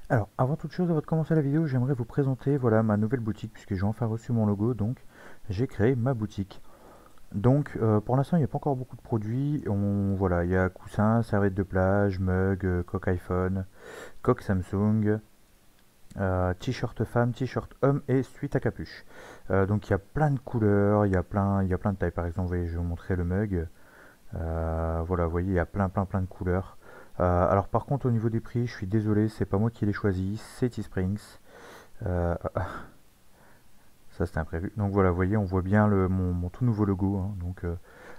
Alors, avant toute chose, avant de commencer la vidéo, j'aimerais vous présenter voilà, ma nouvelle boutique, puisque j'ai enfin reçu mon logo, donc j'ai créé ma boutique. Donc, pour l'instant, il n'y a pas encore beaucoup de produits. Voilà, il y a coussins, serviettes de plage, mugs, coque iPhone, coque Samsung, t-shirt femme, t-shirt homme et suite à capuche. Donc, il y a plein de couleurs, il y a plein de tailles. Par exemple, vous voyez, je vais vous montrer le mug. Voilà, vous voyez, il y a plein de couleurs. Alors par contre, au niveau des prix, je suis désolé, c'est pas moi qui l'ai choisi, c'est Teesprings. Ça c'était imprévu. Donc voilà, vous voyez, on voit bien mon tout nouveau logo, hein.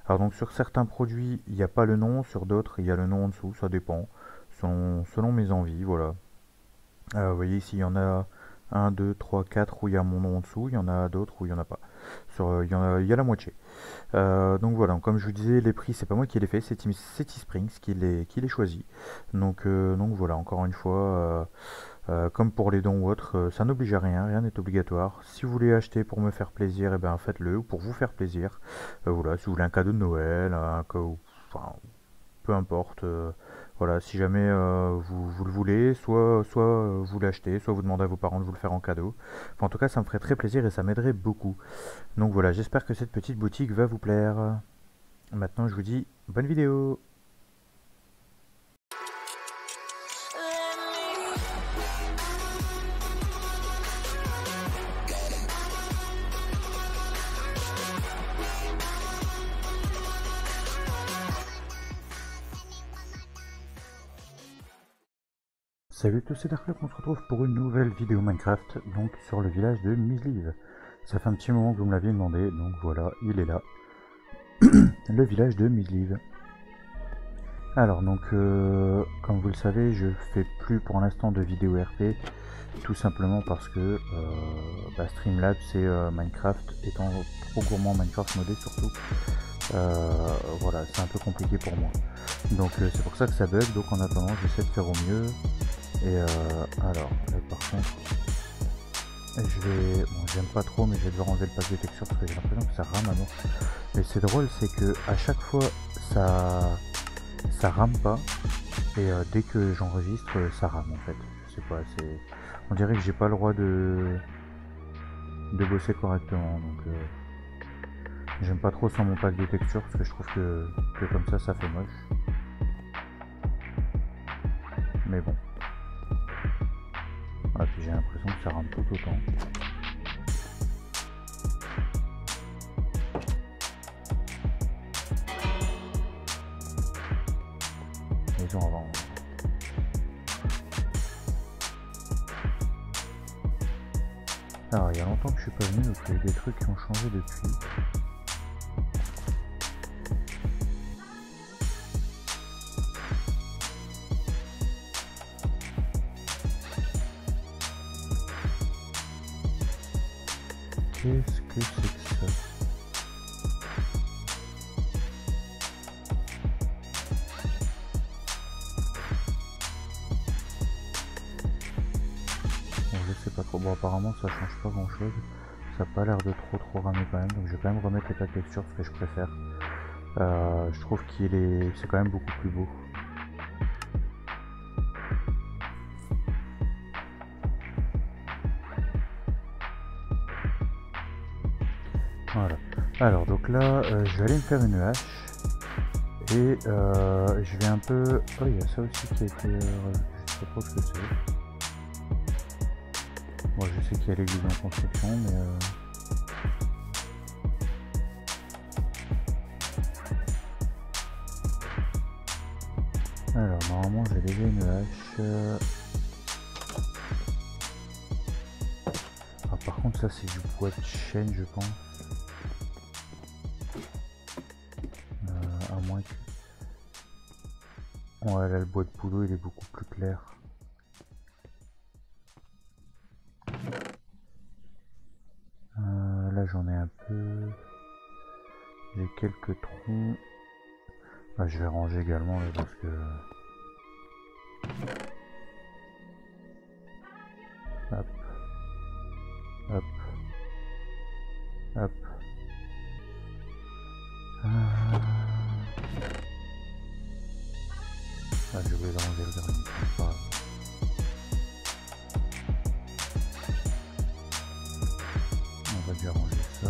Alors donc sur certains produits, il n'y a pas le nom, sur d'autres, il y a le nom en dessous, ça dépend, selon mes envies, voilà. Vous voyez ici, il y en a un 2 3 4 où il y a mon nom en dessous, il y en a d'autres où il n'y en a pas. Il y a la moitié. Donc voilà, comme je vous disais, les prix, c'est pas moi qui les fait, c'est Teesprings qui les choisi. Donc voilà, encore une fois, comme pour les dons ou autres, ça n'oblige à rien, rien n'est obligatoire. Si vous voulez acheter pour me faire plaisir, et ben faites-le, ou pour vous faire plaisir. Voilà, si vous voulez un cadeau de Noël, enfin, peu importe. Voilà, si jamais vous le voulez, soit vous l'achetez, soit vous demandez à vos parents de vous le faire en cadeau. Enfin, en tout cas, ça me ferait très plaisir et ça m'aiderait beaucoup. Donc voilà, j'espère que cette petite boutique va vous plaire. Maintenant, je vous dis bonne vidéo. Salut tous, c'est Dark, on se retrouve pour une nouvelle vidéo Minecraft, donc sur le village de Mislive. Ça fait un petit moment que vous me l'aviez demandé, donc voilà, il est là. Le village de Mislive. Alors donc, comme vous le savez, je fais plus pour l'instant de vidéo RP, tout simplement parce que Streamlabs et Minecraft étant trop gourmand, Minecraft modé surtout, voilà, c'est un peu compliqué pour moi. Donc c'est pour ça que ça bug, donc en attendant j'essaie de faire au mieux. Et alors, là, par contre, bon, j'aime pas trop, mais je vais devoir enlever le pack de texture parce que j'ai l'impression que ça rame à mort. Mais c'est drôle, c'est que à chaque fois, ça rame pas, et dès que j'enregistre, ça rame en fait. Je sais pas, on dirait que j'ai pas le droit de bosser correctement, donc j'aime pas trop sans mon pack de texture parce que je trouve que comme ça fait moche. Mais bon. Ah, puis j'ai l'impression que ça rame tout autant. Mais on va voir. Alors, il y a longtemps que je suis pas venu, donc il y a des trucs qui ont changé depuis. Qu'est-ce que c'est que ça? Bon, je sais pas trop. Bon, apparemment, ça change pas grand-chose. Ça a pas l'air de trop ramer quand même, donc je vais quand même remettre les packs de texture, ce que je préfère. Je trouve c'est quand même beaucoup plus beau. Voilà. Alors, donc là, je vais aller me faire une hache. Et je vais un peu... Oh, il y a ça aussi qui a été... je sais pas trop ce que c'est. Bon, je sais qu'il y a l'église en construction, mais... Alors, normalement, j'ai déjà une hache. Ah, par contre, ça, c'est du bois de chêne, je pense. À moins que... Ouais, là, le bois de bouleau, il est beaucoup plus clair. Là, j'en ai un peu... J'ai quelques troncs. Ah, je vais ranger également, là, parce que... Hop. Hop. Hop. Ah, je vais ranger le vernis. bien ranger ça.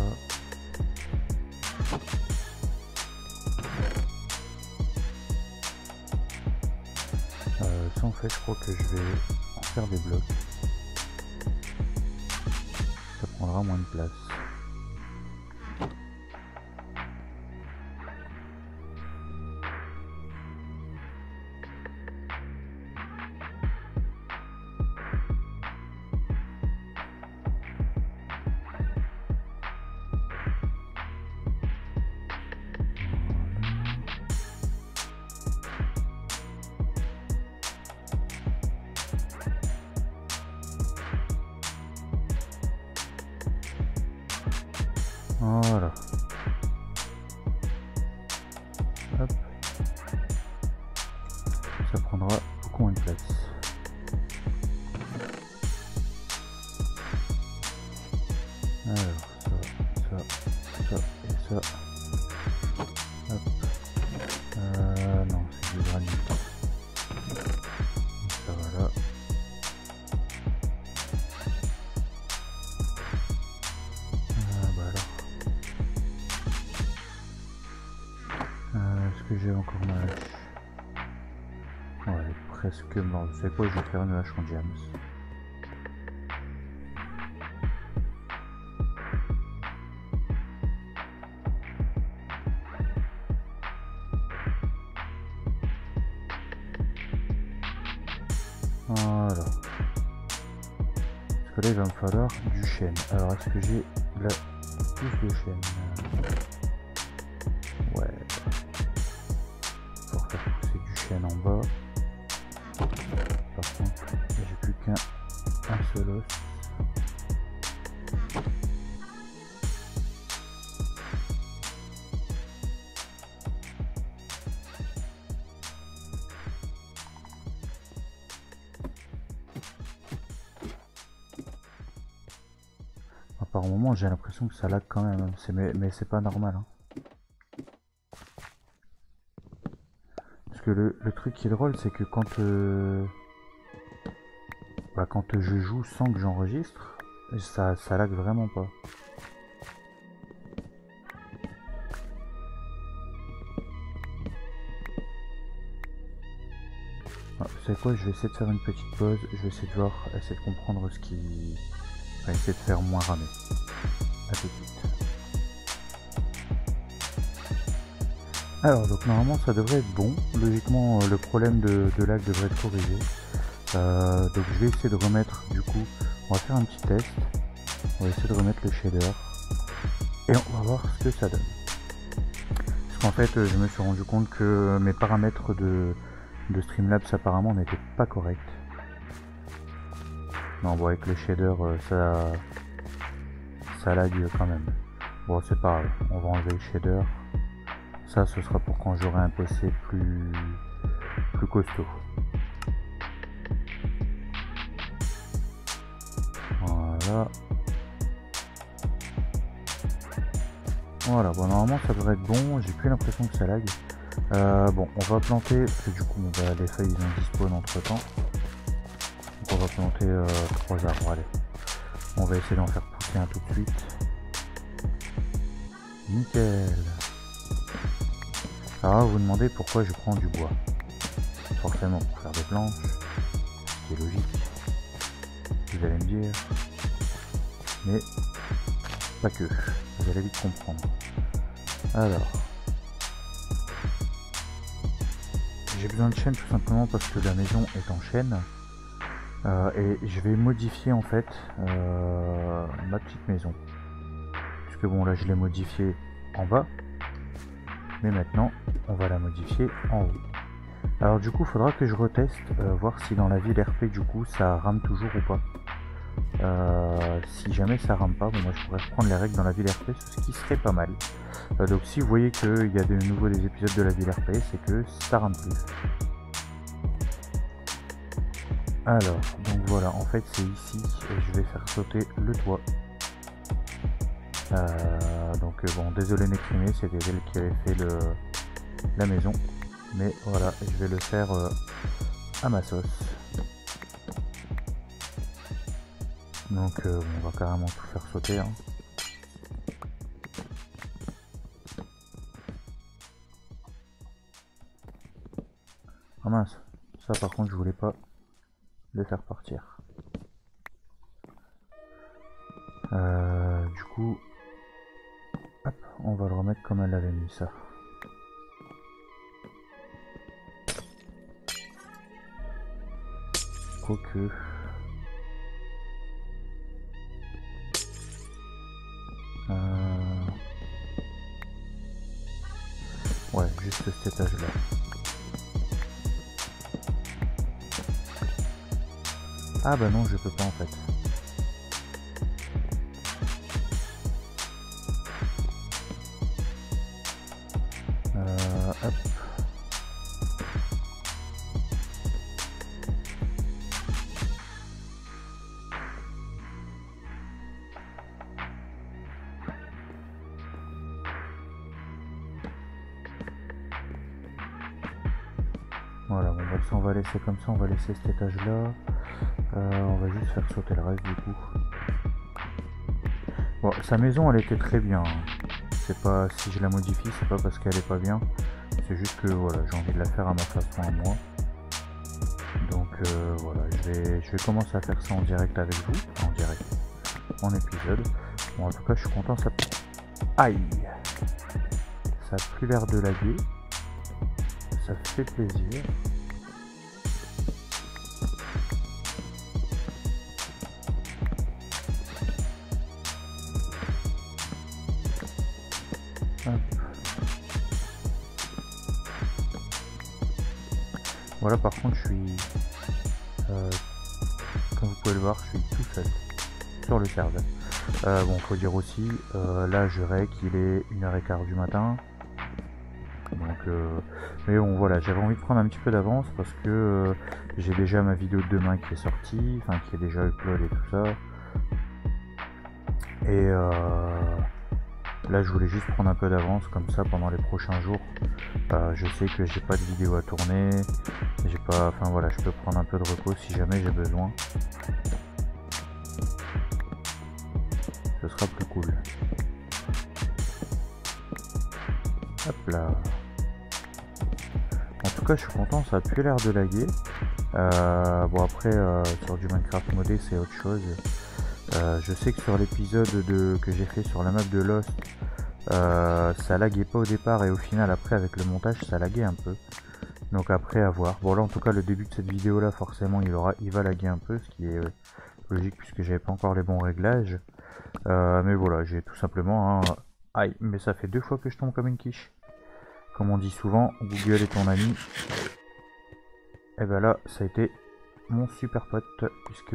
Ça en fait je crois que je vais en faire des blocs. Ça prendra moins de place. Voilà. Hop. Ça prendra beaucoup moins de place. Alors, ça et ça. Hop. Non, c'est du granit. Ça va là. Bah alors. Est-ce que j'ai encore ma hache? Ouais, presque mort. Vous savez quoi, je vais faire une hache en diams. Voilà. Parce que là, il va me falloir du chêne. Alors, est-ce que j'ai la plus de chêne? Ouais. Pour faire pousser du chêne en bas. Par contre, j'ai plus qu'un seul os. Par moment, j'ai l'impression que ça lag quand même, hein. Mais c'est pas normal. Hein. Parce que le truc qui est drôle, c'est que quand je joue sans que j'enregistre, ça lag vraiment pas. Ah, vous savez quoi, je vais essayer de faire une petite pause, je vais essayer de voir, essayer de comprendre ce qui va essayer de faire moins ramer. A tout de suite. Alors donc normalement ça devrait être bon, logiquement le problème de lag devrait être corrigé. Donc je vais essayer de remettre, du coup, on va faire un petit test, on va essayer de remettre le shader et on va voir ce que ça donne. Parce qu'en fait je me suis rendu compte que mes paramètres de Streamlabs apparemment n'étaient pas corrects. Non bon, avec le shader ça lag quand même. Bon c'est pas grave, on va enlever le shader. Ça ce sera pour quand j'aurai un PC plus costaud. Voilà. Voilà, bon normalement ça devrait être bon, j'ai plus l'impression que ça lag. Bon, on va planter, parce que du coup les feuilles ils ont dispawn entre temps. Donc on va planter 3 arbres, allez. On va essayer d'en faire pousser un tout de suite. Nickel. Alors vous vous demandez pourquoi je prends du bois. Forcément pour faire des planches, ce qui est logique. Vous allez me dire. Mais pas que. Vous allez vite comprendre. Alors. J'ai besoin de chêne tout simplement parce que la maison est en chêne. Et je vais modifier en fait ma petite maison. Puisque bon là je l'ai modifiée en bas. Mais maintenant on va la modifier en haut. Alors du coup il faudra que je reteste, voir si dans la ville RP du coup ça rame toujours ou pas. Si jamais ça rame pas, bon, moi je pourrais reprendre les règles dans la ville RP, ce qui serait pas mal. Donc si vous voyez qu'il y a de nouveau des épisodes de la ville RP, c'est que ça rame plus. Alors, donc voilà, en fait c'est ici, et je vais faire sauter le toit. Donc bon, désolé Nécrimé, c'était elle qui avait fait la maison. Mais voilà, je vais le faire à ma sauce. Donc on va carrément tout faire sauter. Hein. Ah mince, ça par contre je voulais pas le faire partir. Du coup, hop, on va le remettre comme elle l'avait mis ça. Quoique... Ouais, juste cet étage-là. Ah bah non, je peux pas en fait. Hop. Voilà, bon, bah, ça on va laisser comme ça, on va laisser cet étage-là. On va juste faire sauter le reste du coup. Bon, sa maison elle était très bien. C'est pas, si je la modifie, c'est pas parce qu'elle est pas bien. C'est juste que voilà, j'ai envie de la faire à ma façon à moi. Donc voilà, je vais commencer à faire ça en direct avec vous. En direct. En épisode. Bon, en tout cas, je suis content. Ça... Aïe! Ça a plus l'air de laguer. Ça fait plaisir. Hop. Voilà, par contre, je suis... comme vous pouvez le voir, je suis tout seul sur le serveur. Bon, faut dire aussi, là je rec, il est 1h15 du matin. Donc, mais bon, voilà, j'avais envie de prendre un petit peu d'avance parce que j'ai déjà ma vidéo de demain qui est sortie, enfin qui est déjà upload et tout ça. Et là, je voulais juste prendre un peu d'avance comme ça pendant les prochains jours. Je sais que j'ai pas de vidéo à tourner, j'ai pas, enfin voilà, je peux prendre un peu de repos si jamais j'ai besoin. Ce sera plus cool. Hop là. En tout cas, je suis content, ça a plus l'air de laguer. Bon après, sur du Minecraft modé, c'est autre chose. Je sais que sur l'épisode que j'ai fait sur la map de Lost, ça laguait pas au départ et au final après avec le montage ça laguait un peu. Donc après à voir. Bon là en tout cas le début de cette vidéo là forcément il va laguer un peu, ce qui est logique puisque j'avais pas encore les bons réglages. Mais voilà, j'ai tout simplement un... Aïe, mais ça fait 2 fois que je tombe comme une quiche. Comme on dit souvent, Google est ton ami. Et ben là, ça a été mon super pote, puisque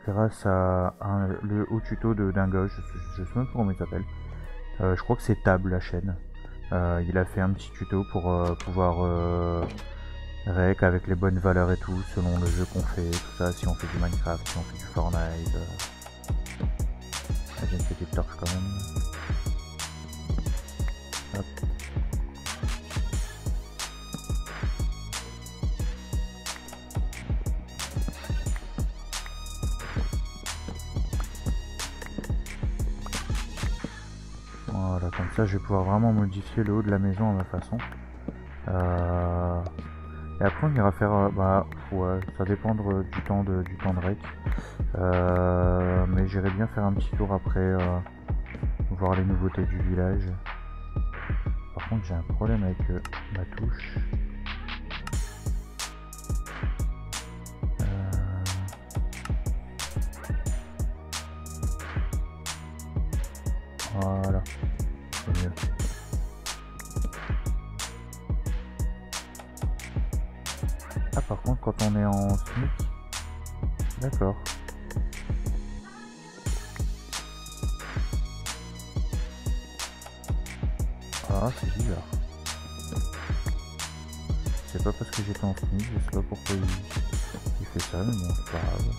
grâce à le haut tuto de Dingo, je sais même pas comment il s'appelle. Je crois que c'est Tab la chaîne. Il a fait un petit tuto pour pouvoir rec avec les bonnes valeurs et tout, selon le jeu qu'on fait, tout ça, si on fait du Minecraft, si on fait du Fortnite. J'ai une petite torche quand même. Hop. Voilà, comme ça je vais pouvoir vraiment modifier le haut de la maison à ma façon. Et après on ira faire, bah ouais, ça dépendre du temps de rec. Mais j'irai bien faire un petit tour après, voir les nouveautés du village. Par contre j'ai un problème avec ma touche. Voilà, c'est mieux. Ah par contre quand on est en SMIC, d'accord. Ah c'est bizarre. C'est pas parce que j'étais en SMIC, je sais pas pourquoi il fait ça, mais bon c'est pas grave.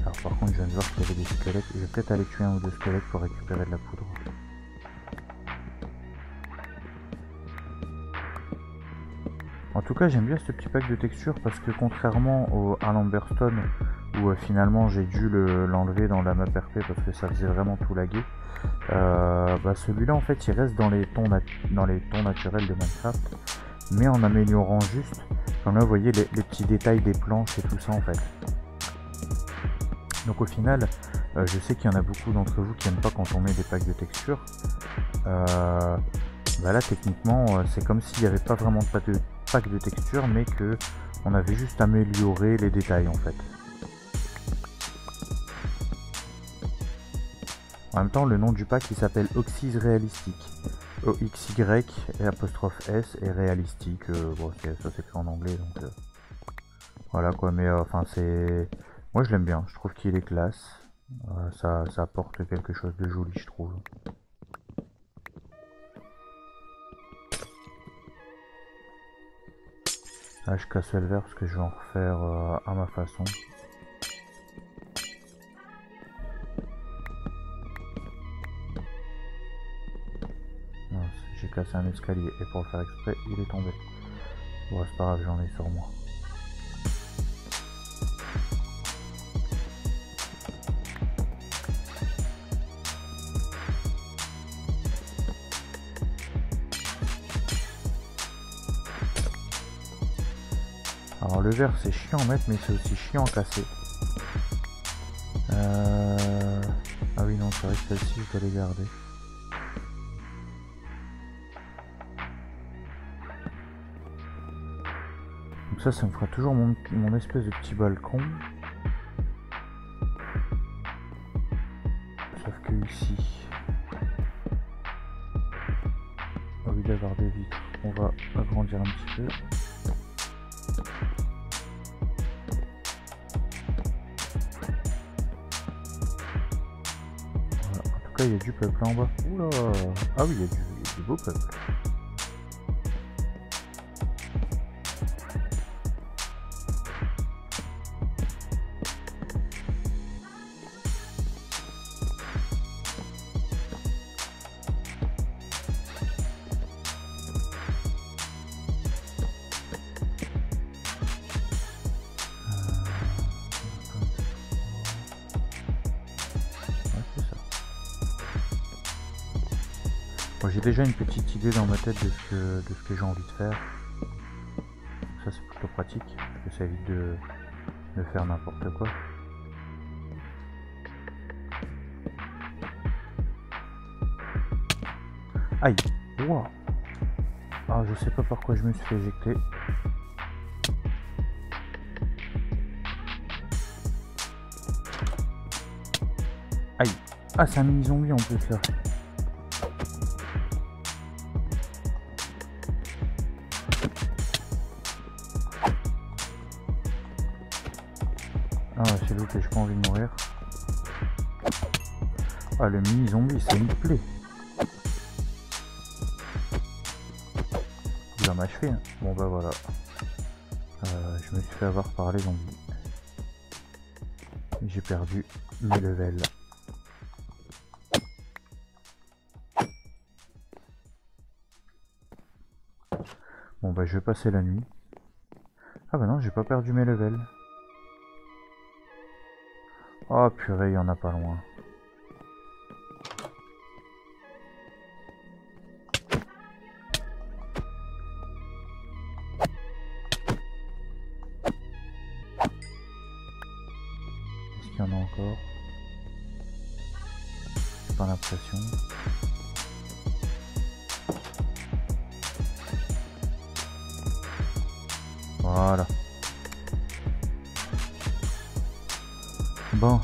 Alors par contre je viens de voir qu'il y avait des squelettes, je vais peut-être aller tuer un ou deux squelettes pour récupérer de la poudre. En tout cas j'aime bien ce petit pack de textures parce que contrairement à l'Amberstone où finalement j'ai dû l'enlever dans la map RP parce que ça faisait vraiment tout laguer, Bah celui-là en fait il reste dans les tons, naturels de Minecraft, mais en améliorant juste, comme là vous voyez les petits détails des planches et tout ça en fait. Donc au final, je sais qu'il y en a beaucoup d'entre vous qui n'aiment pas quand on met des packs de textures. Bah là techniquement c'est comme s'il n'y avait pas vraiment de pack de textures, mais que on avait juste amélioré les détails en fait. En même temps, le nom du pack il s'appelle Oxys Réalistique. OXY et apostrophe S et réalistique. Bon, ça s'écrit en anglais donc voilà quoi. Mais enfin, c'est. Moi je l'aime bien, je trouve qu'il est classe. Ça apporte quelque chose de joli, je trouve. Là, je casse le verre parce que je vais en refaire à ma façon. J'ai cassé un escalier et pour le faire exprès, il est tombé. Bon, c'est pas grave, j'en ai sur moi. Alors le verre c'est chiant à mettre, mais c'est aussi chiant à casser. Ah oui non, c'est vrai que celle-ci je dois les garder. Donc ça me fera toujours mon espèce de petit balcon. Sauf que ici, au lieu d'avoir des vitres, on va agrandir un petit peu. Voilà. En tout cas il y a du peuple là en bas. Oula. Ah oui, il y a du beau peuple. J'ai déjà une petite idée dans ma tête de ce que j'ai envie de faire. Ça c'est plutôt pratique, parce que ça évite de faire n'importe quoi. Aïe. Wow. Ah, je sais pas pourquoi je me suis fait éjecter. Aïe. Ah, c'est un mini zombie en plus là. Ah ouais, c'est loupé, j'ai pas envie de mourir. Ah, le mini zombie, c'est une plaie. Il va m'achever. Hein. Bon bah voilà. Je me suis fait avoir par les zombies. J'ai perdu mes levels. Bon bah je vais passer la nuit. Ah bah non, j'ai pas perdu mes levels. Oh purée, il y en a pas loin. Est-ce qu'il y en a encore? J'ai pas l'impression. Voilà. Bon.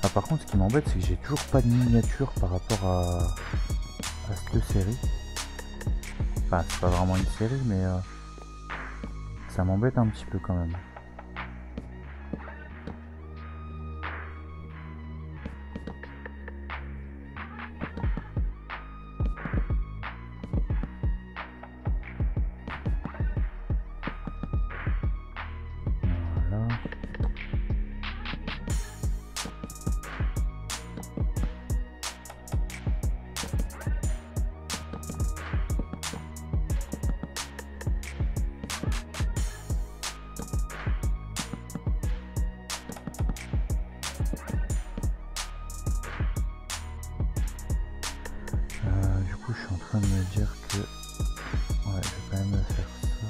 Ah, par contre, ce qui m'embête, c'est que j'ai toujours pas de miniature par rapport à cette série. Enfin, c'est pas vraiment une série, mais ça m'embête un petit peu quand même. train de me dire que ouais, je vais quand même faire ça.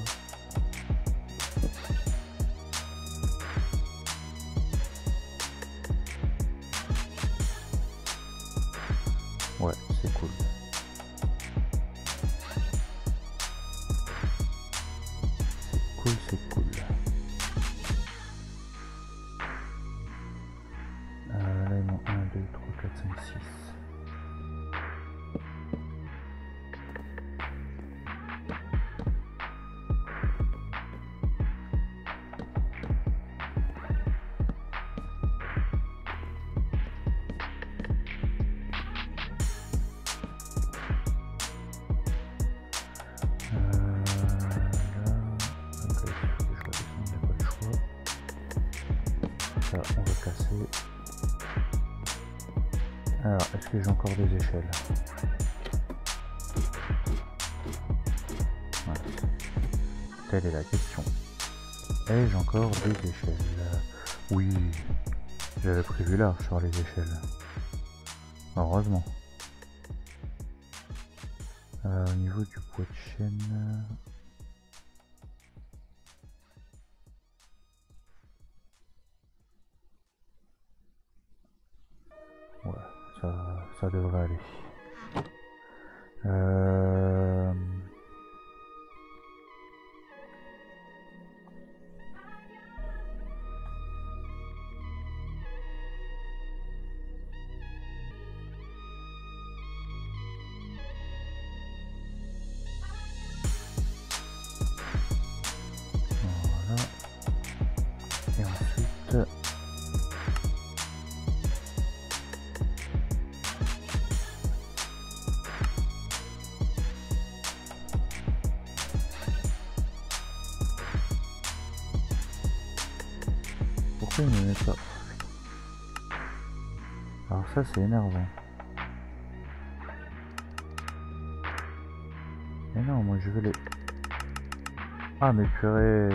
Ouais, c'est cool. C'est cool. Là, ils m'ont 1, 2, 3, 4, 5, 6. On va casser. Alors, est-ce que j'ai encore des échelles? Voilà. Telle est la question. Ai-je encore des échelles? Oui, j'avais prévu large sur les échelles. Heureusement. Au niveau du poids de chaîne... ça devrait aller. Voilà. Et ensuite... Pourquoi il ne me met pas? Alors ça c'est énervant. Mais non, moi je veux les... Ah mais purée.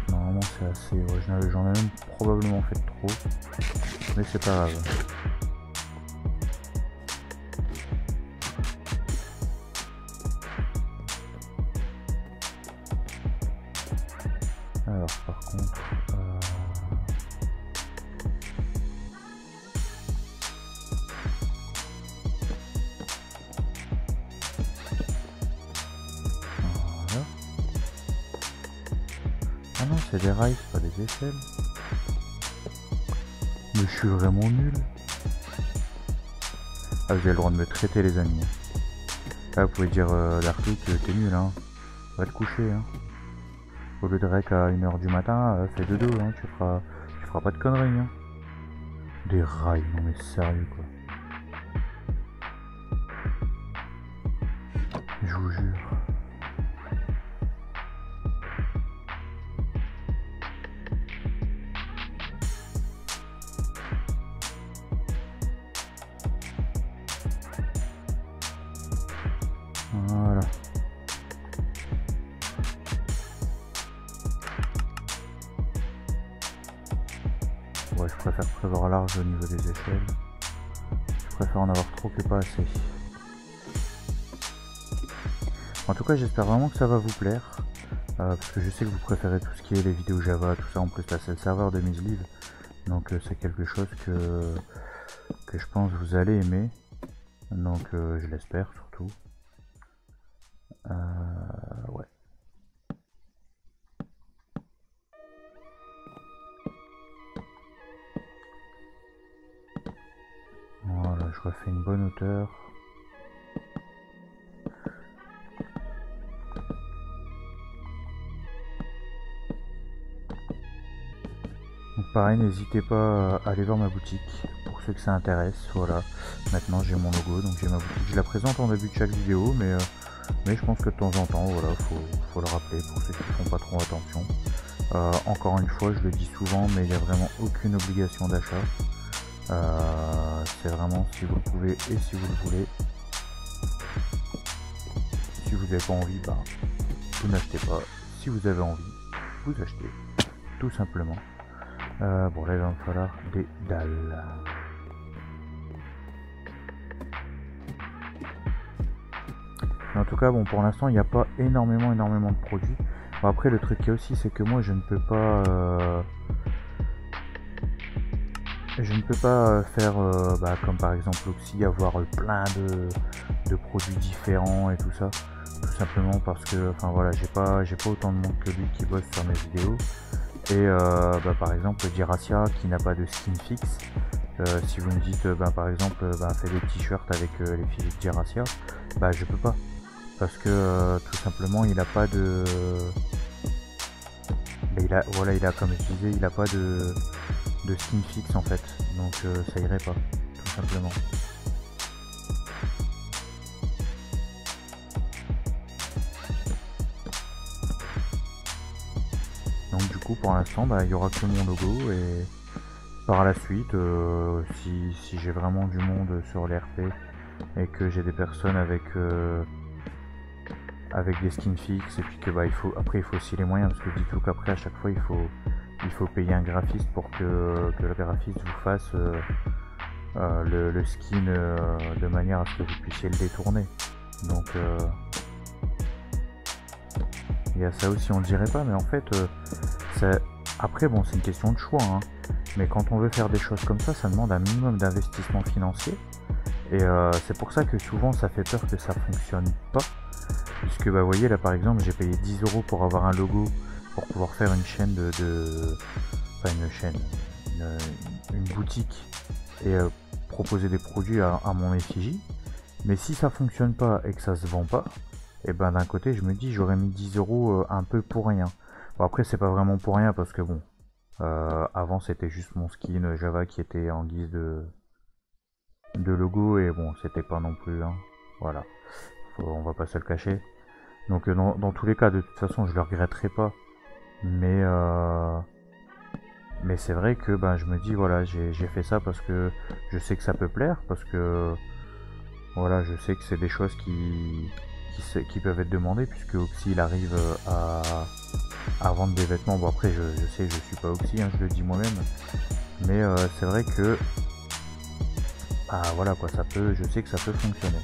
Normalement c'est assez... Ouais, j'en ai même probablement fait trop. Mais c'est pas grave. Alors par contre... Voilà. Ah non, c'est des rails, c'est pas des échelles. Mais je suis vraiment nul. Ah, vous avez le droit de me traiter, les amis. Ah, vous pouvez dire Darky que t'es nul, hein. Va te coucher, hein. Au lieu de rec à 1 h du matin, fais dodo, hein. Tu feras pas de conneries, hein. Des rails, non mais sérieux, quoi. Je vous jure. Voilà. Ouais, je préfère prévoir large au niveau des échelles. Je préfère en avoir trop que pas assez. En tout cas, j'espère vraiment que ça va vous plaire. Parce que je sais que vous préférez tout ce qui est les vidéos Java, tout ça. En plus, là, c'est le serveur de Mislive. Donc, c'est quelque chose que je pense vous allez aimer. Donc, je l'espère surtout. Ouais. Voilà, je refais une bonne hauteur. Donc pareil, n'hésitez pas à aller voir ma boutique pour ceux que ça intéresse. Voilà, maintenant j'ai mon logo, donc j'ai ma boutique. Je la présente en début de chaque vidéo, mais je pense que de temps en temps, voilà, faut le rappeler pour ceux qui ne font pas trop attention. Encore une fois, je le dis souvent, mais il n'y a vraiment aucune obligation d'achat. C'est vraiment si vous le pouvez et si vous le voulez. Si vous n'avez pas envie, bah, vous n'achetez pas. si vous avez envie, vous achetez, tout simplement. Bon là il va me falloir des dalles. Mais en tout cas bon pour l'instant il n'y a pas énormément de produits. Bon, après le truc aussi c'est que moi je ne peux pas faire comme par exemple Oxy, avoir plein de produits différents et tout ça, tout simplement parce que enfin voilà j'ai pas autant de monde que lui qui bosse sur mes vidéos. Et par exemple Diracia qui n'a pas de skin fixe, si vous me dites par exemple fais des t-shirts avec les physiques Diracia, je peux pas parce que tout simplement il a pas de il a comme je disais il a pas de skin fixe en fait, donc ça irait pas tout simplement. Donc du coup pour l'instant il y aura que mon logo, et par la suite si j'ai vraiment du monde sur l'RP et que j'ai des personnes avec des skins fixes, et puis que il faut aussi les moyens, parce que dites-vous qu'après à chaque fois il faut payer un graphiste pour que le graphiste vous fasse le skin de manière à ce que vous puissiez le détourner. Donc il y a ça aussi, on le dirait pas, mais en fait après bon c'est une question de choix, hein. Mais quand on veut faire des choses comme ça demande un minimum d'investissement financier, et c'est pour ça que souvent ça fait peur que ça fonctionne pas, puisque vous voyez là par exemple j'ai payé 10 € pour avoir un logo, pour pouvoir faire une chaîne une boutique, et proposer des produits à mon effigie. Mais si ça fonctionne pas et que ça se vend pas, et d'un côté je me dis j'aurais mis 10 € un peu pour rien. Bon après c'est pas vraiment pour rien, parce que bon avant c'était juste mon skin Java qui était en guise de logo, et bon c'était pas non plus voilà, on va pas se le cacher. Donc dans tous les cas de toute façon je le regretterai pas, mais c'est vrai que je me dis voilà j'ai fait ça parce que je sais que ça peut plaire, parce que voilà je sais que c'est des choses qui peuvent être demandées, puisque Oxy il arrive à vendre des vêtements. Bon après je sais je suis pas Oxy, je le dis moi-même, mais c'est vrai que voilà quoi, je sais que ça peut fonctionner.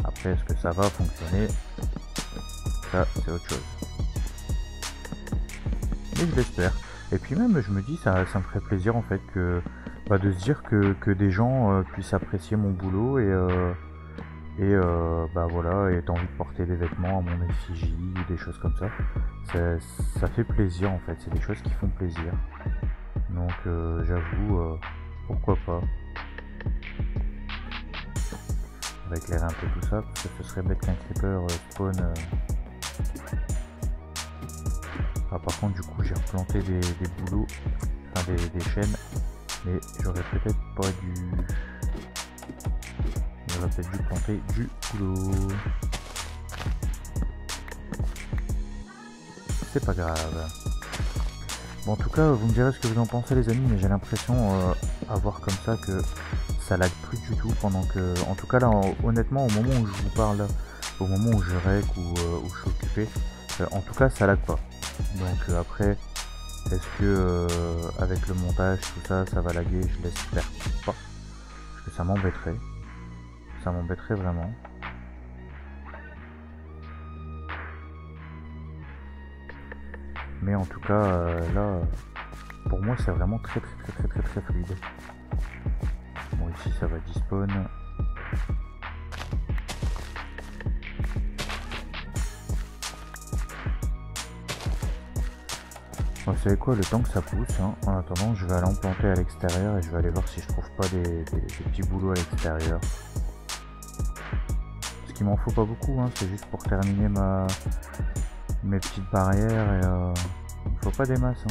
Après est-ce que ça va fonctionner, ça c'est autre chose, mais je l'espère. Et puis même je me dis ça me ferait plaisir en fait que de se dire que des gens puissent apprécier mon boulot, et voilà, et envie de porter des vêtements à mon effigie, des choses comme ça. Ça fait plaisir en fait, c'est des choses qui font plaisir. Donc j'avoue, pourquoi pas. On va éclairer un peu tout ça, parce que ce serait bête qu'un creeper spawn. Par contre du coup j'ai replanté des boulots, enfin des chaînes, mais j'aurais peut-être pas dû... J'aurais peut-être dû planter du boulot. C'est pas grave. Bon, en tout cas, vous me direz ce que vous en pensez les amis, mais j'ai l'impression à voir comme ça que ça lag plus du tout, pendant que... En tout cas là, honnêtement, au moment où je vous parle, au moment où je rec ou où je suis occupé, en tout cas ça lag pas. Donc après, est-ce que avec le montage, tout ça, ça va laguer? Je l'espère pas, parce que ça m'embêterait. Ça m'embêterait vraiment. Mais en tout cas, là, pour moi, c'est vraiment très fluide. Bon, ici, ça va despawn. Bon, vous savez quoi, le temps que ça pousse, en attendant, je vais aller en planter à l'extérieur, et je vais aller voir si je trouve pas des petits boulots à l'extérieur. Parce qu'il m'en faut pas beaucoup, c'est juste pour terminer mes petites barrières, et il faut pas des masses.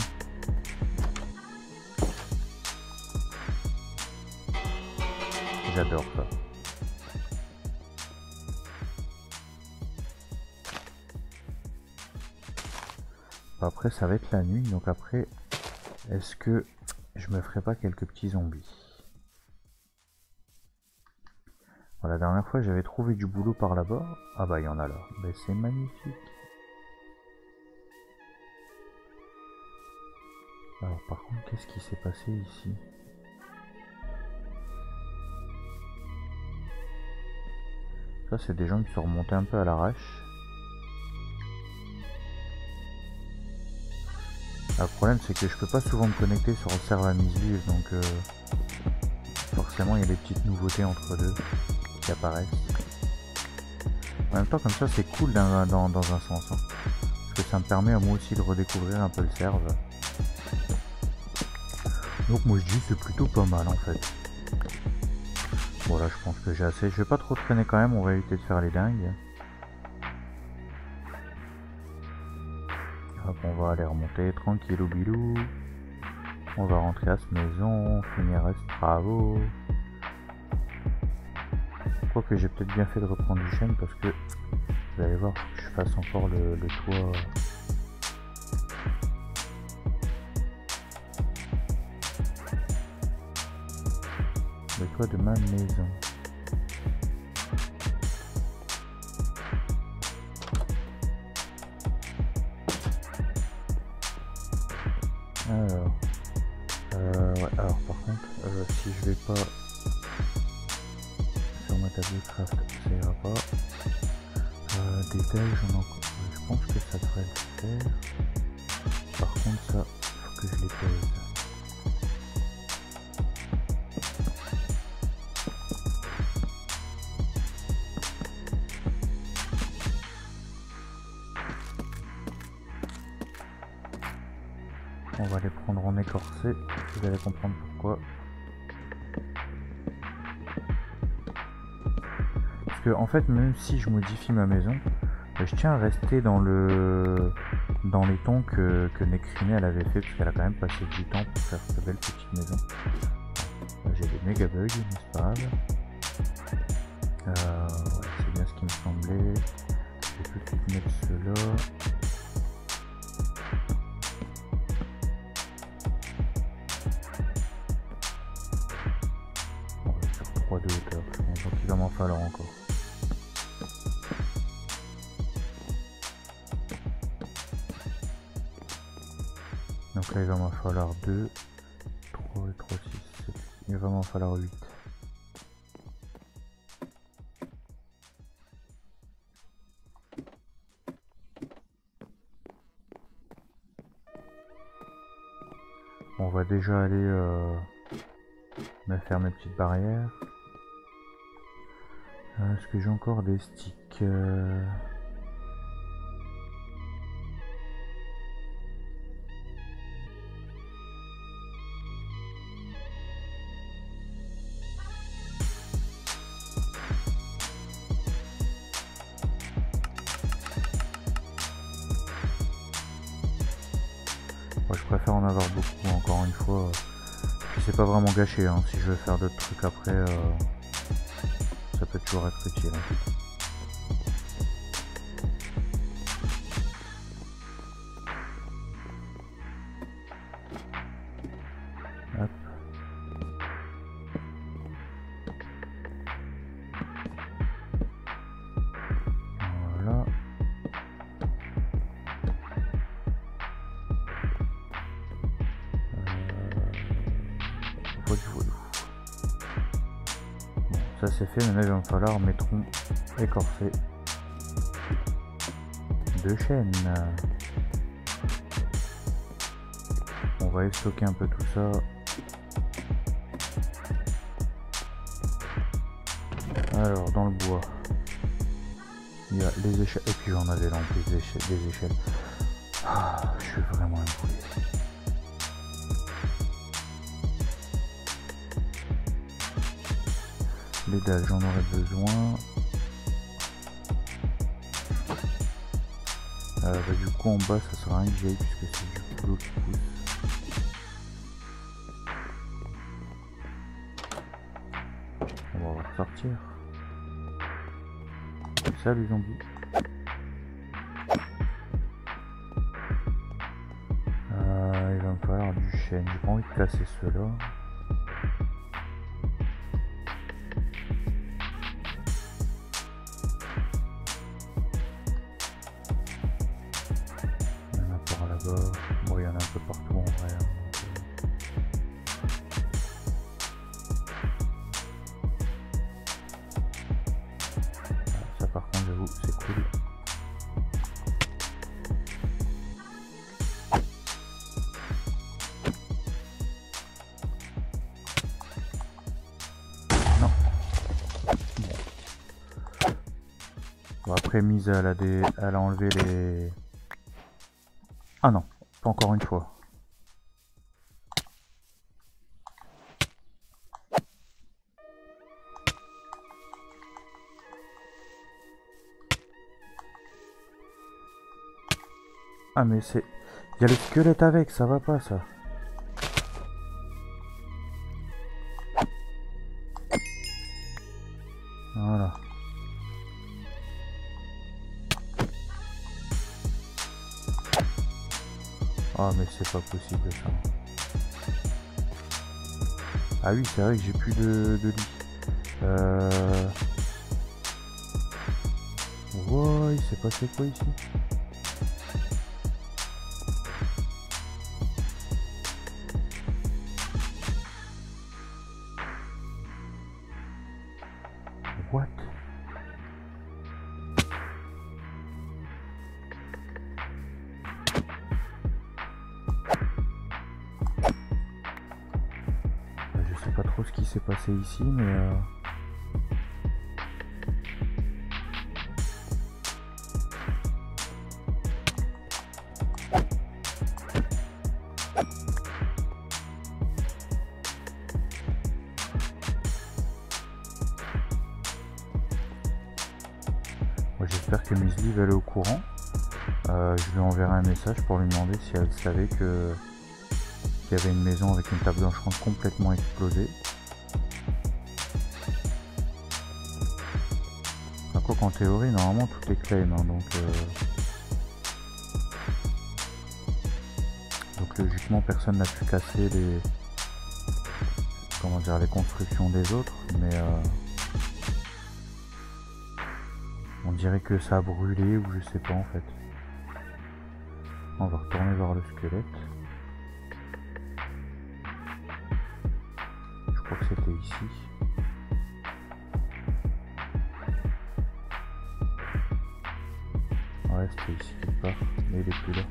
J'adore ça. Après ça va être la nuit, donc après est-ce que je me ferai pas quelques petits zombies? La dernière fois j'avais trouvé du boulot par là-bas. Ah bah il y en a là. Ben, c'est magnifique. Alors par contre, qu'est-ce qui s'est passé ici? Ça c'est des gens qui sont remontés un peu à l'arrache. Le problème c'est que je peux pas souvent me connecter sur le serveur Misvive, donc forcément il y a des petites nouveautés entre deux qui apparaissent. En même temps comme ça c'est cool dans un sens, hein, parce que ça me permet à moi aussi de redécouvrir un peu le serveur. Donc moi je dis c'est plutôt pas mal en fait. Bon là je pense que j'ai assez, je vais pas trop traîner quand même, on va éviter de faire les dingues. Hop, on va aller remonter tranquillou bilou. On va rentrer à cette maison, finir ce travaux. Quoique j'ai peut-être bien fait de reprendre du chêne parce que vous allez voir que je fasse encore le toit. Le toit de ma maison. Alors, ouais, alors par contre, si je vais pas sur ma table de craft, ça ira pas. Détail, j'en ai encore. Je pense que ça devrait le faire. Par contre, ça, faut que je les pose. On va les prendre en écorcé, vous allez comprendre pourquoi. Parce que en fait, même si je modifie ma maison, je tiens à rester dans les tons que Necrine elle avait fait, parce qu'elle a quand même passé du temps pour faire cette belle petite maison. J'ai des méga bugs, mais c'est pas grave. Ouais, c'est bien ce qui me semblait. Je vais tout de suite mettre ceux-là. De hauteur, donc il va m'en falloir encore. Donc là il va m'en falloir 2, 3, 3, 6, 7, il va m'en falloir 8. On va déjà aller me faire mes petites barrières. Est-ce que j'ai encore des sticks Moi, je préfère en avoir beaucoup, encore une fois. Puis c'est pas vraiment gâché, hein. Si je veux faire d'autres trucs après, ça peut toujours être utile. Hein. Hop. Voilà. Voilà. Bon, ça c'est fait, maintenant il va me falloir mes troncs écorcés de chêne. On va stocker un peu tout ça. Alors dans le bois, il y a les échelles, et puis j'en avais là en plus des échelles. Ah, je suis vraiment un poulet. Les dalles, j'en aurais besoin. Bah, du coup en bas ça sera un vieil puisque c'est du boulot qui pousse. On va ressortir. Salut zombie. Il va me falloir du chêne. J'ai pas envie de casser ceux-là. là-bas. Bon, il y en a un peu partout en vrai. Hein, ça par contre, j'avoue, c'est cool. Non. Bon, après, mise à elle a enlevé les... Ah non, pas encore une fois. Ah mais c'est... Il y a le squelette avec, ça va pas ça. Voilà. Ah mais c'est pas possible ça. Ah oui c'est vrai que j'ai plus de lit. Wow, il s'est passé quoi ici? What? Je sais pas trop ce qui s'est passé ici, mais j'espère que Miss Liv elle est au courant. Je lui enverrai un message pour lui demander si elle savait qu'il y avait une maison avec une table blanchissante complètement explosée. Enfin, quoi qu'en théorie, normalement tout est claim, hein, donc logiquement personne n'a pu casser les... comment dire, les constructions des autres, mais on dirait que ça a brûlé ou je sais pas en fait. On va retourner voir le squelette. Je crois que c'était ici. Ouais, c'était ici quelque part, mais il est plus là.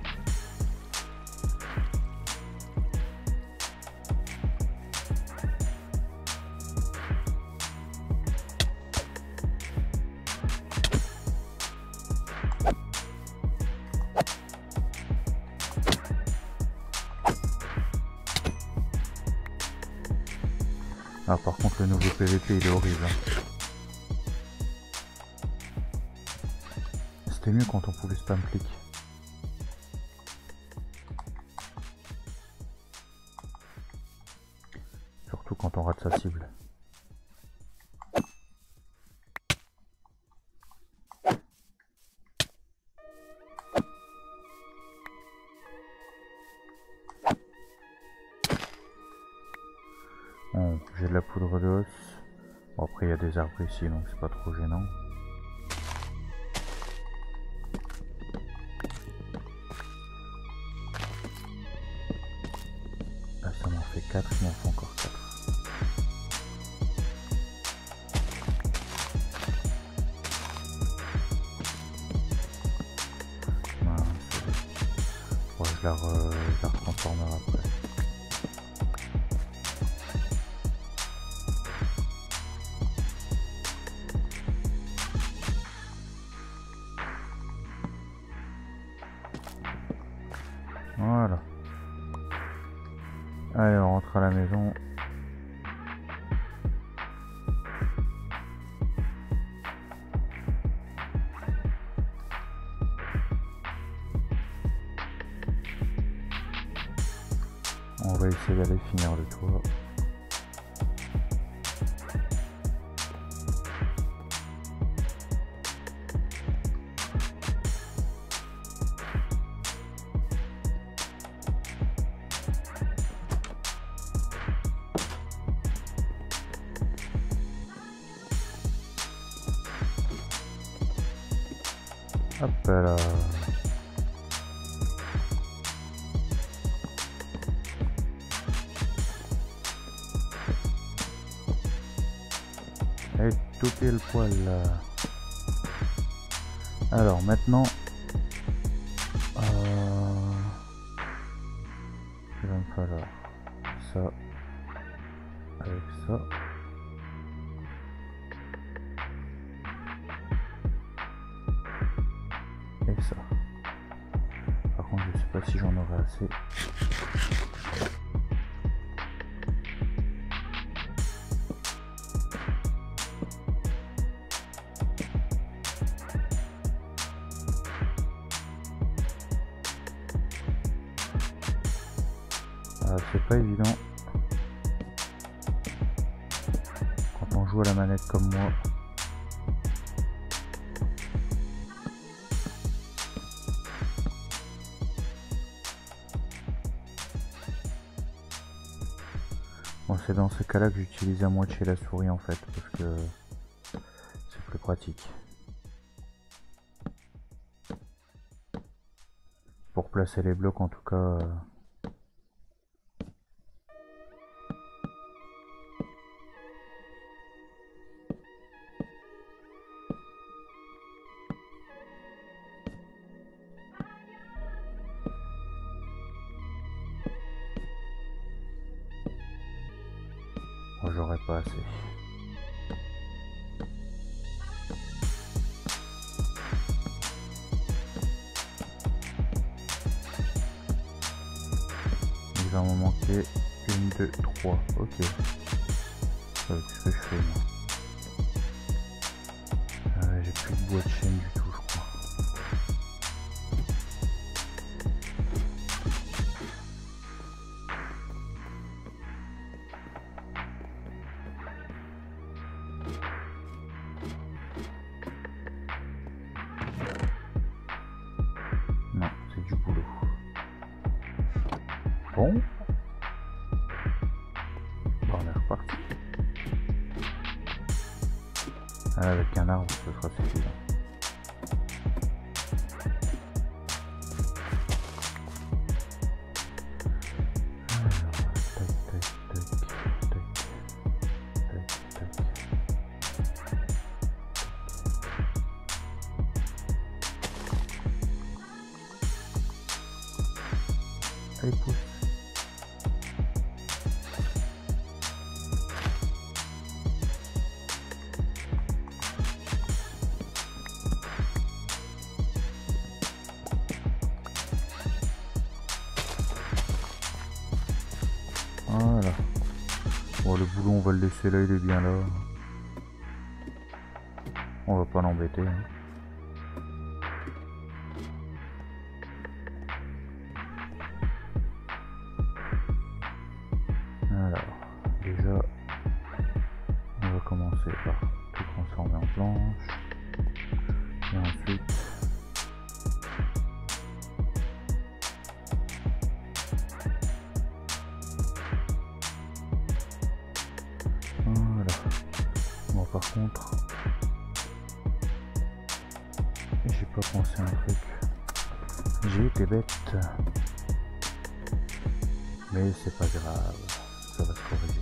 Ah par contre le nouveau PVP il est horrible. Hein. C'était mieux quand on pouvait spam click. Surtout quand on rate sa cible. Bon, j'ai de la poudre d'os. Bon, après il y a des arbres ici donc c'est pas trop gênant. Là ça m'en fait 4, il m'en faut encore 4. Voilà, bon, je la retransformerai après. Voilà. Allez, on rentre à la maison. On va essayer d'aller finir le toit. Hop là. topé le poil là. Alors maintenant, il va me falloir ça avec ça. Et ça. Par contre, je sais pas si j'en aurai assez. C'est pas évident quand on joue à la manette comme moi. Bon, c'est dans ces cas-là que j'utilise à moitié la souris en fait, parce que c'est plus pratique. Pour placer les blocs en tout cas. J'aurais pas assez. Il va m'en manquer 1, 2, 3. Ok. Qu'est-ce que je fais moi? J'ai plus de bois de chaîne du tout, je crois. Non, c'est du boulot. Bon. On est reparti. Avec un arbre, ce sera suffisant. Allez, pousse. Voilà. Bon, le boulot, on va le laisser là, il est bien là. On va pas l'embêter. Hein. Alors, déjà, on va commencer par tout transformer en planche. Et ensuite, voilà. Bon, par contre, j'ai pas pensé à un truc. J'ai été bête. Mais c'est pas grave, ça va se corriger.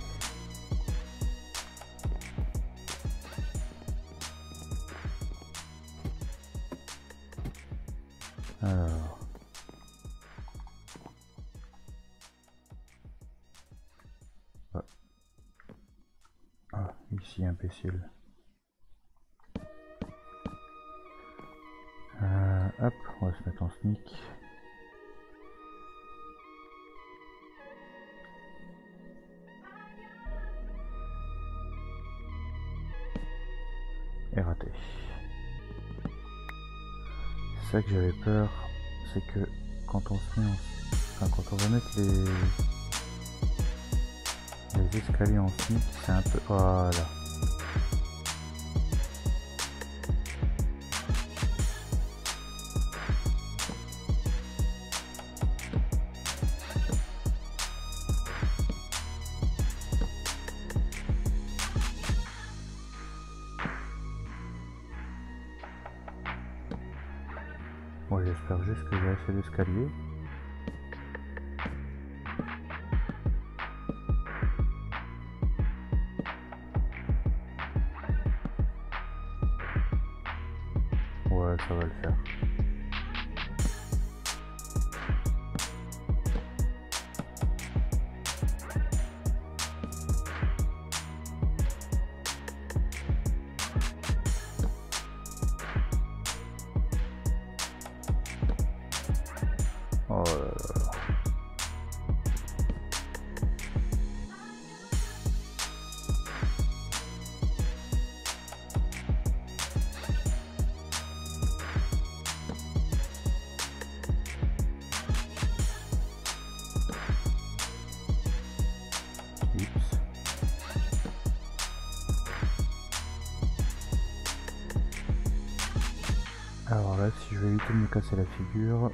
Alors. Ah, ici, imbécile. Hop, on va se mettre en sneak. Et raté. C'est ça que j'avais peur, c'est que quand on se met en... Enfin, quand on va mettre les escaliers en sneak, c'est un peu... Voilà. Bon, j'espère juste que j'ai assez d'escaliers. Alors là, si je veux éviter de me casser la figure...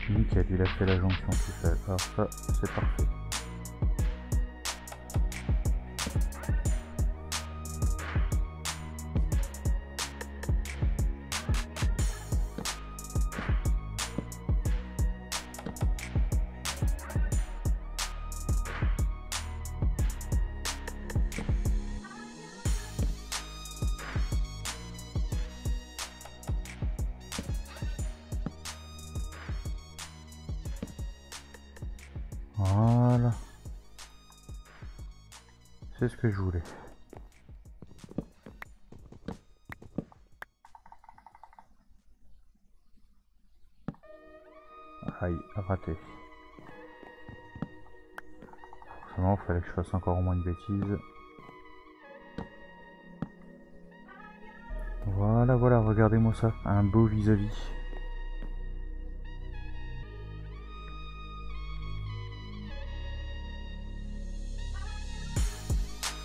Nickel, il a fait la jonction tout seul. Alors ça, c'est parfait. Voilà. C'est ce que je voulais. Aïe, raté. Forcément, il fallait que je fasse encore au moins une bêtise. Voilà, voilà, regardez-moi ça. Un beau vis-à-vis.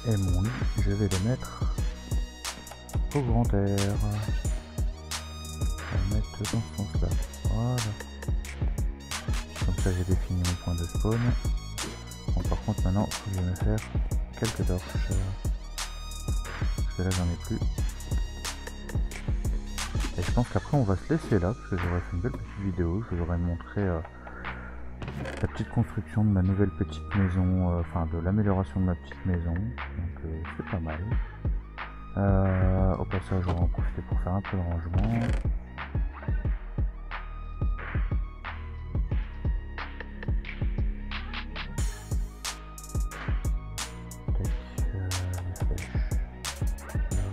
Et mon lit, je vais le mettre au grand air. Je vais le mettre dans ce sens-là. Voilà. Comme ça, j'ai défini mon point de spawn. Bon, par contre, maintenant, il faut que je me faire quelques torches. Parce que là, j'en ai plus. Et je pense qu'après, on va se laisser là, parce que j'aurais fait une belle petite vidéo. Je vous aurais montré la petite construction de ma nouvelle petite maison, enfin de l'amélioration de ma petite maison, donc c'est pas mal. Au passage, on va en profiter pour faire un peu de rangement. Les flèches. Là.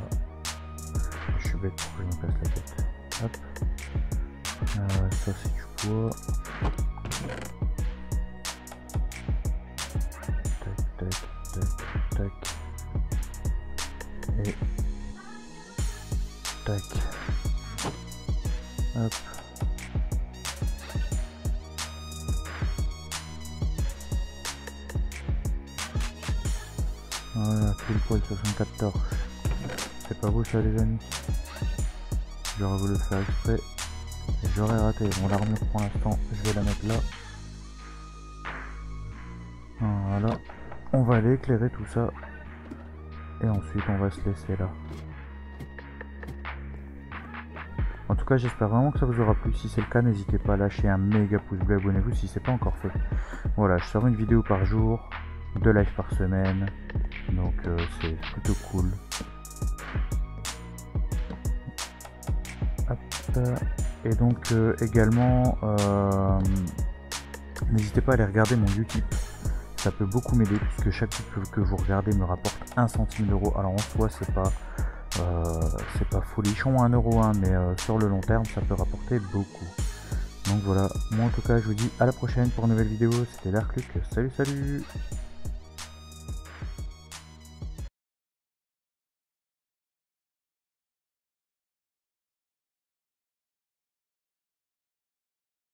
Je suis bête pour que je me casse la tête. Hop. Ça c'est du bois. Tac. Et tac. Hop. Voilà, pile poil 64 torches. C'est pas beau ça les amis. J'aurais voulu le faire exprès. J'aurais raté. Bon, l'armure pour l'instant, je vais la mettre là. Voilà. On va aller éclairer tout ça. Et ensuite on va se laisser là. En tout cas j'espère vraiment que ça vous aura plu. Si c'est le cas, n'hésitez pas à lâcher un méga pouce bleu, abonnez-vous si c'est pas encore fait. Voilà, je sors une vidéo par jour, 2 lives par semaine. Donc c'est plutôt cool. Hop. Et donc également n'hésitez pas à aller regarder mon Utip. Ça peut beaucoup m'aider puisque chaque clip que vous regardez me rapporte 1 centime d'euro. Alors en soi c'est pas folichon 1 euro, hein, mais sur le long terme ça peut rapporter beaucoup. Donc voilà, moi en tout cas je vous dis à la prochaine pour une nouvelle vidéo. C'était Dark Luke, salut.